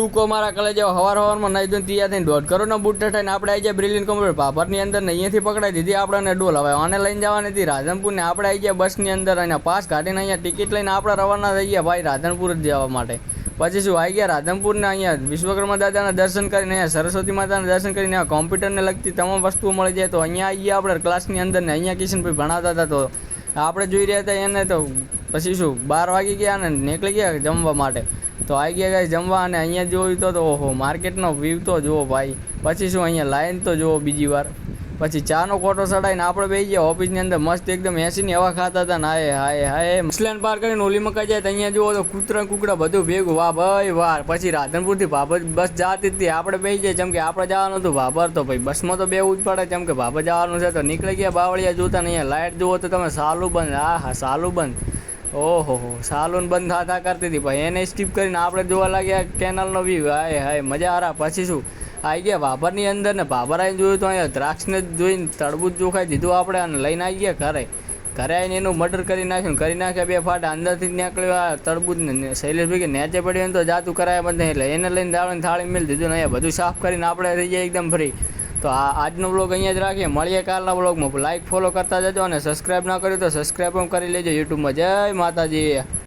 ટૂંકો મારા કલે જેવો હવારમાં નહીં ધોઈને તૈયાર થઈને 1.5 કરોડના બૂટ થઈને આપણે આવી ગયા બ્રિલિયન્ટ કોમ્પ્યુટર ભાભરની અંદર ને અહીંયાથી પકડાઈ દીધી આપણને ડોલ. હવે આને લઈને જવાની હતી રાધનપુરને. આપણે આવી ગયા બસની અંદર અને પાસ કાઢીને અહીંયા ટિકિટ લઈને આપણે રવાના થઈ ગયા ભાઈ રાધનપુર જ જવા માટે. પછી શું આવી ગયા રાધનપુરને. અહીંયા વિશ્વકર્મા દાદાના દર્શન કરીને, અહીંયા સરસ્વતી માતાના દર્શન કરીને, અહીંયા કોમ્પ્યુટરને લગતી તમામ વસ્તુઓ મળી જાય. તો અહીંયા આવી ગયા આપણે ક્લાસની અંદર ને અહીંયા કિશનભાઈ ભણાવતા હતા. તો આપણે જોઈ રહ્યા હતા એને. તો પછી શું 12 વાગી ગયા અને નીકળી ગયા જમવા માટે. તો આવી ગયા ગાઈસ જમવા. અને અહીંયા જોયું તો ઓહો માર્કેટનો વ્યૂ તો જુઓ ભાઈ. પછી શું અહીંયા લાઈન તો જુઓ બીજી વાર. પછી ચાનો કોટો ચડાવીને આપણે બેસી ગયા ઓફિસની અંદર મસ્ત એકદમ એસીની હવા ખાતા હતા ને. હાય હાય હાય મિસલેન્ડ પાર કરીને ઓલી મકાઈ જાય તો અહીંયા જુઓ તો કૂતરા કુકડા બધું ભેગું. વાહ ભાઈ વાહ. પછી રાધનપુરથી ભાભર બસ જતી હતી. આપણે બેસી જાય જેમ કે આપણે જવાનું હતું ભાભર. તો ભાઈ બસમાં તો બેવું જ પડે જેમ કે ભાભર જવાનું છે. તો નીકળી ગયા બાવળિયા જોતા ને. અહીંયા લાઇટ જુઓ તો તમે સાલું બંધ. હા હા સાલું બંધ. ઓહો સાલુન બંધ થતા કરતી હતી ભાઈ. એને સ્કીપ કરીને આપણે જોવા લાગ્યા કેનલનો વ્યૂ. હાય હાય મજા આ. પછી શું આવી ગયા ભાભરની અંદર ને. ભાભર આવીને જોયું તો અહીંયા દ્રાક્ષને જોઈને તરબૂચ ચોખાઈ દીધું આપણે અને લઈને આવી ગયા ઘરે. ઘરે આવીને એનું મર્ડર કરી નાખ્યું. કરી નાખ્યા 2 ફાટા. અંદરથી જ નીકળ્યું આ તરબૂચને. શૈલેષભાઈ કે નેચે પડ્યું તો જાતું કરાયા બંધ. એટલે એને લઈને દાળીને થાળી મેળ દીધું ને અહીંયા બધું સાફ કરીને આપણે થઈ જાય એકદમ ફ્રી. તો આજનો બ્લોગ અહીંયા જ રાખીએ. મળીએ કાલના બ્લોગમાં. લાઈક ફોલો કરતા જજો અને સબસ્ક્રાઈબ ના કર્યું તો સબસ્ક્રાઈબ પણ કરી લેજો યુટ્યુબમાં. જય માતાજી.